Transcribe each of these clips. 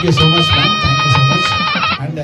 Thank you so much, man. Thank you so much. And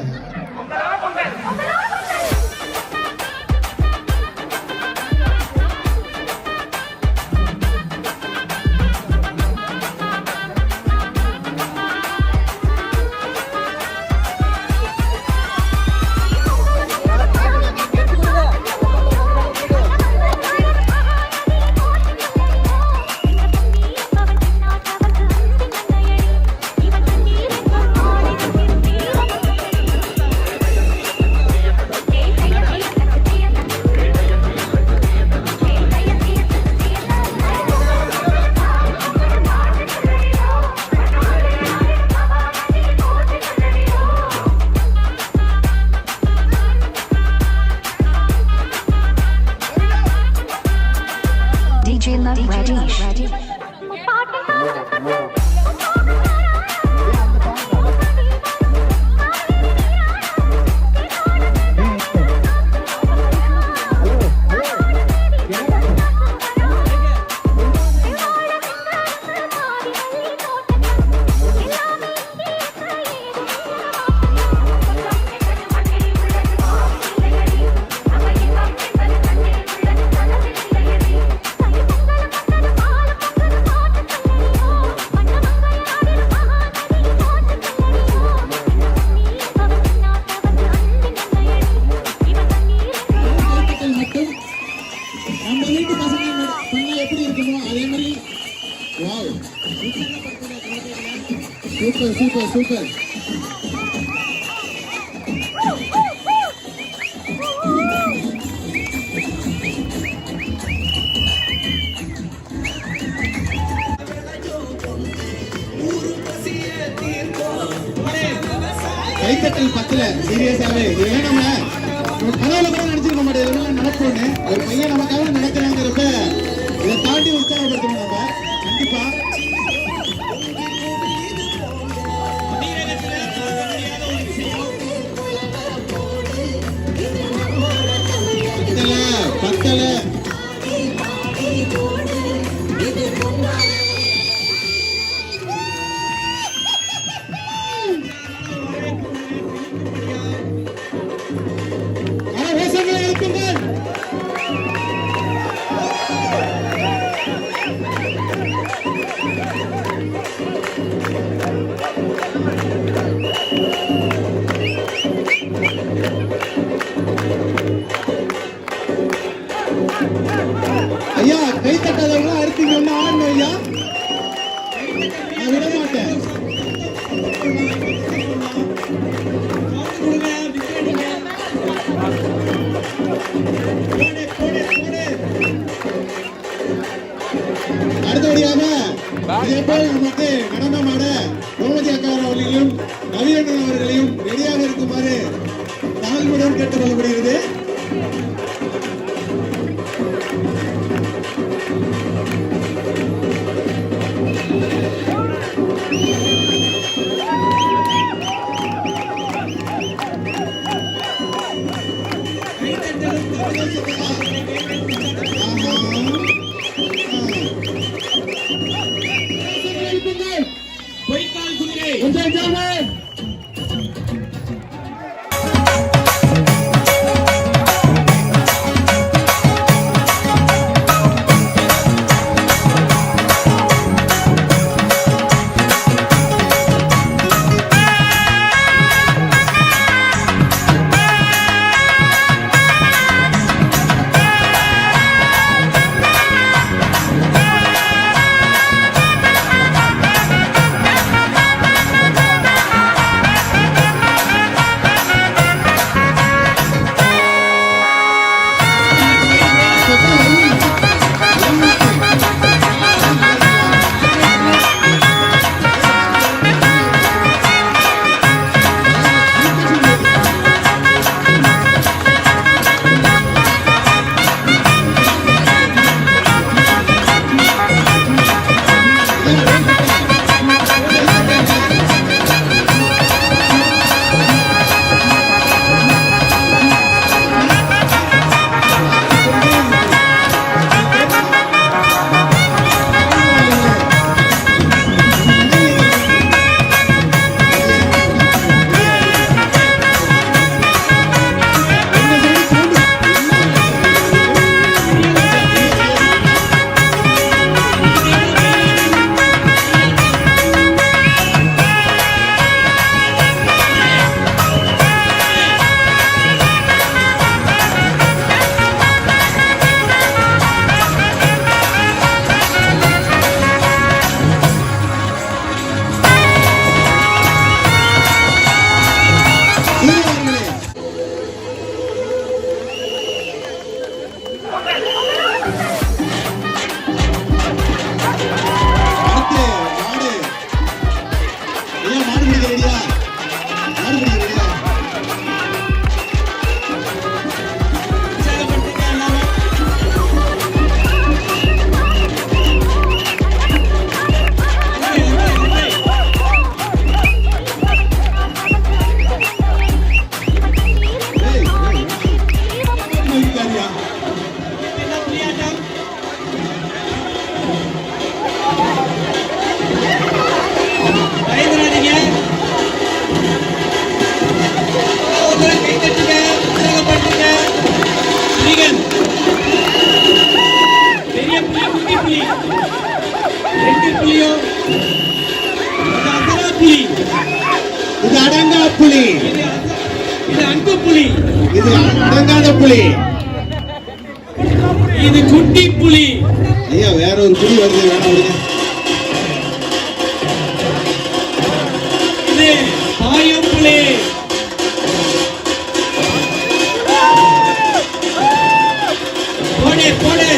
DJ Love Radish. Super, super, super. கைத்தட்டல் பத்தல சீரியஸாவே இதெல்லாம் நம்ம கனவுல கூட நினைச்சிருக்க மாட்டேன் இதெல்லாம் நடப்போன்னு ஒரு பையன் நமக்காக நடக்கிறாங்கிறப்ப இதை தாண்டி உற்சாகப்படுத்தணும் நம்ம கண்டிப்பா பத்தல ஐயா கை தட்டாதவங்க அடுத்தீங்க ஒண்ணு ஆடணும் ஐயா நான் விட மாட்டேன் அடுத்தபடியாக இதே போல் நமக்கு நடனமாட கோமதி அக்கார் அவர்களையும் நவீனன் அவர்களையும் ரெடியாக இருக்குமாறு தாழ்மையுடன் கேட்டுக்கொள்ளப்படுகிறது. இது அடங்காத புலி. இது குட்டி புலி. ஐயா வேற ஒரு புலி வருது, வேணாம் விடுங்க. இது பாயும் புலி. போடு போடு.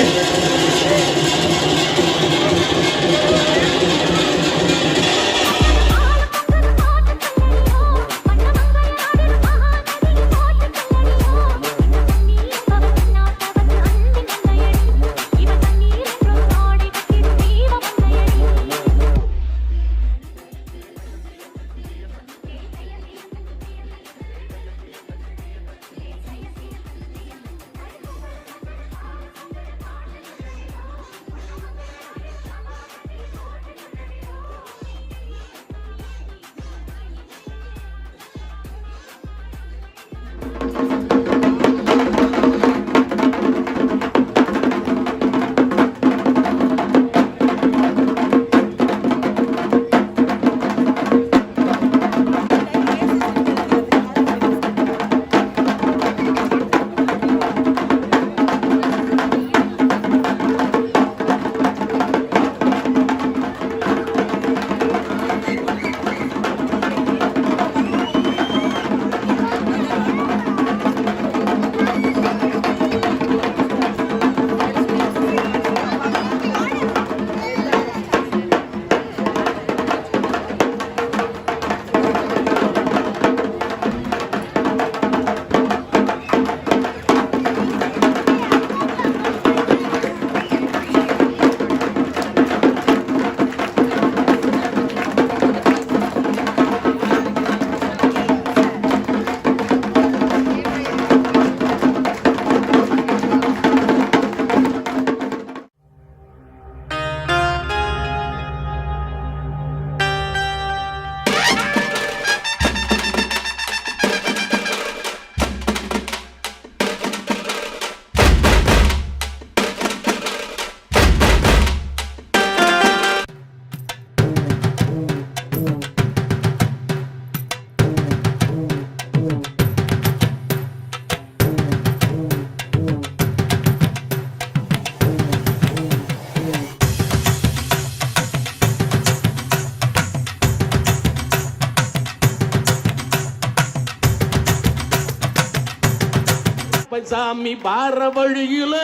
சாமி பார வழியில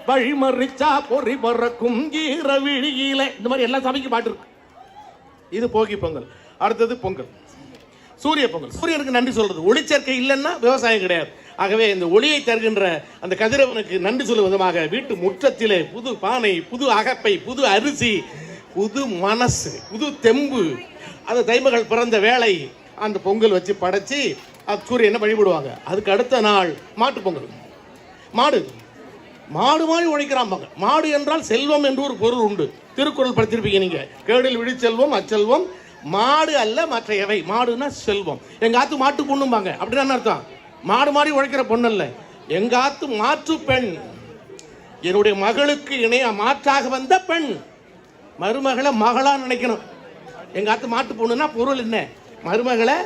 வழிமறிச்சா பொறி பறக்கும் ஈர விழியில. இந்த மாதிரி எல்லா சாமிக்கும் பாட்டு இருக்கு. இது போகி பொங்கல். அடுத்தது பொங்கல், சூரிய பொங்கல். சூரியனுக்கு நன்றி சொல்றது. ஒளிச்சேர்க்கை இல்லைன்னா விவசாயம் கிடையாது. ஆகவே இந்த ஒளியை தருகின்ற அந்த கதிரவனுக்கு நன்றி சொல்லும் விதமாக வீட்டு முற்றத்திலே புது பானை, புது அகப்பை, புது அரிசி, புது மனசு, புது தெம்பு, அந்த தைமகள் பிறந்த வேளை அந்த பொங்கல் வச்சு படைச்சி அது சூரியனை வழிபடுவாங்க. அதுக்கு அடுத்த நாள் மாட்டு பொங்கல். மாடு மாடு மாதிரி உழைக்கிறான். மாடு என்றால் செல்வம் என்று ஒரு பொருள் உண்டு. திருக்குறள் படிச்சிருப்பீங்க நீங்க. கேடில் விழிச்செல்வம் அச்செல்வம் மாடு அல்ல மற்ற எவை. மாடுனா செல்வம். எங்க ஆத்து மாட்டு பொண்ணும்பாங்க. அப்படின்னா அர்த்தம் மாடு மாதிரி உழைக்கிற பொண்ணு அல்ல. எங்க ஆத்து மாற்று பெண், என்னுடைய மகளுக்கு இணைய மாற்றாக வந்த பெண். மருமகளை மகளா நினைக்கணும். எங்க ஆத்து மாட்டு பொண்ணுன்னா பொருள் என்ன? மருமகளை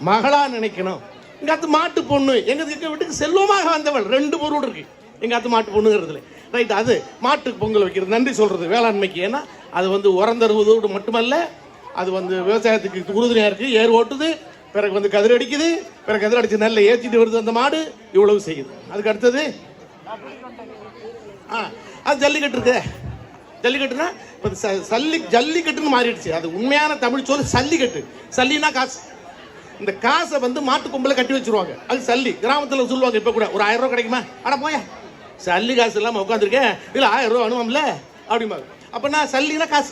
மகளா நினைக்கணும். எங்க ஆத்து மாட்டு பொண்ணு எங்க வீட்டுக்கு செல்வமாக வந்தவள். ரெண்டு பொருள் இருக்கு எங்க ஆத்து மாட்டு பொண்ணுங்கிறதுல. ரைட். அது மாட்டுக்கு பொங்கல் வைக்கிறது, நன்றி சொல்றது வேளாண்மைக்கு. ஏன்னா அது வந்து உரம் தருவதோடு மட்டுமல்ல, அது வந்து விவசாயத்துக்கு உறுதுணையா இருக்கு. ஏர் ஓட்டுது, பிறகு வந்து கதிர் அடிக்குது, பிறகு கதிர் அடிச்சு நெல்லை ஏற்றிட்டு வருது அந்த மாடு. இவ்வளவு செய்யுது. அதுக்கு அடுத்தது அது ஜல்லிக்கட்டு இருக்கு. ஜல்லிக்கட்டுனா ஜல்லிக்கட்டுன்னு மாறிடுச்சு. அது உண்மையான தமிழ் சொல் சல்லிக்கட்டு. சல்லினா காசு. இந்த காசை வந்து மாட்டு கொம்பல கட்டி வச்சிருவாங்க. அது சல்லி. கிராமத்தில் சொல்லுவாங்க. இப்போ கூட ஒரு 1000 ரூபா கிடைக்குமா? அட போயா, சல்லி காசு இல்லாமல் உட்காந்துருக்கேன், இல்லை 1000 ரூபா அனுபவம்ல அப்படிம்பாங்க. அப்படின்னா சல்லினா காசு.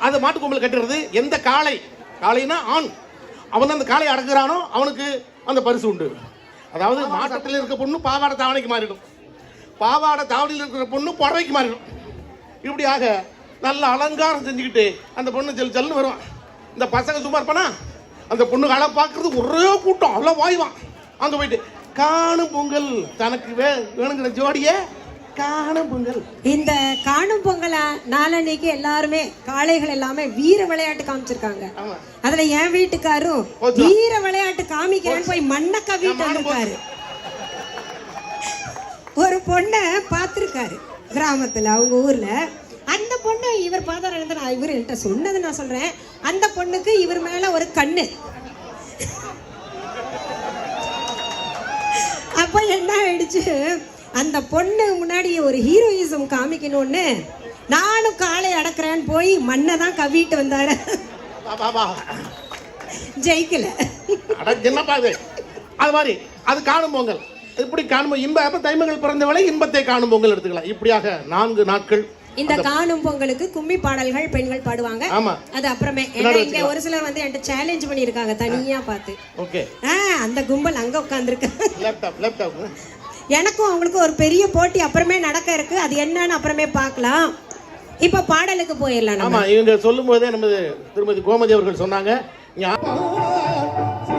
அதை மாட்டு கொம்பல கட்டுறது. எந்த காளைனா ஆண், அவன் அந்த காளையை அடக்குறானோ அவனுக்கு அந்த பரிசு உண்டு. அதாவது மாட்டத்தில் இருக்க பொண்ணு பாவாடை தாவணைக்கு மாறிடும், பாவாடை தாவணியில் இருக்கிற பொண்ணு புடவைக்கு மாறிடும். இப்படியாக நல்ல அலங்காரம் செஞ்சுக்கிட்டு அந்த பொண்ணு ஜல் ஜல்னு வருவான். இந்த பசங்க சும்மா இருப்பானா, அந்த பொண்ணு களை பார்க்கறது ஒரே கூட்டம், அவ்வளோ வாய்வான். அங்கே போயிட்டு காணும் பொங்கல், தனக்கு வேணுங்கிற ஜோடிய காணும் பொங்கல். இந்த காணும் பொங்கல நாளன்னைக்கு எல்லாருமே காளைகள் எல்லாமே வீர விளையாட்டு காமிச்சிருக்காங்க. அதுல என் வீட்டுக்காரும் வீர விளையாட்டு காமிக்கிறேன்னு போய் மண்ணக்கா வீட்டு வந்திருக்காரு. ஒரு பொண்ணை பார்த்துருக்காரு கிராமத்துல அவங்க ஊர்ல. அந்த பொண்ணு இவர் பார்த்தாரு. நான் இவர் என்கிட்ட சொன்னது நான் சொல்றேன். அந்த பொண்ணுக்கு இவர் மேல ஒரு கண்ணு. அப்ப என்ன ஆயிடுச்சு, அந்த பொண்ணு முன்னாடி ஒரு ஹீரோயிசம் காமிக்கணும்னு நானும் காலை அடக்குறேன்னு போய் மண்ணை தான் கவிட்டு வந்தாரு. ஜெயிக்கல. என்னப்பா இது? அது மாதிரி அது காணும் பொங்கல். இப்படி காணும் இன்ப தைமங்கள் பிறந்த வேளை இன்பத்தை காணும் பொங்கல் எடுத்துக்கலாம். இப்படியாக 4 நாட்கள் இந்த காணும் பொங்கலுக்கு கும்மி பாடல்கள் பெண்கள் பாடுவாங்க. ஆமா, அது அப்புறமே இங்க ஒரு சிலர் வந்து என்கிட்ட சேலஞ்ச் பண்ணிருக்காங்க தனியா பார்த்து. ஓகே, அந்த கும்பல் அங்க உட்கார்ந்துருக்கு. லேப்டாப் எனக்கும் அவங்களுக்கும் ஒரு பெரிய போட்டி அப்புறமே நடக்க இருக்கு. அது என்னன்னு அப்புறமே பார்க்கலாம். இப்ப பாடலுக்கு போயிடலாம். ஆமா, இவங்க சொல்லும் போதே நம்ம திருமதி கோமதி அவர்கள் சொன்னாங்க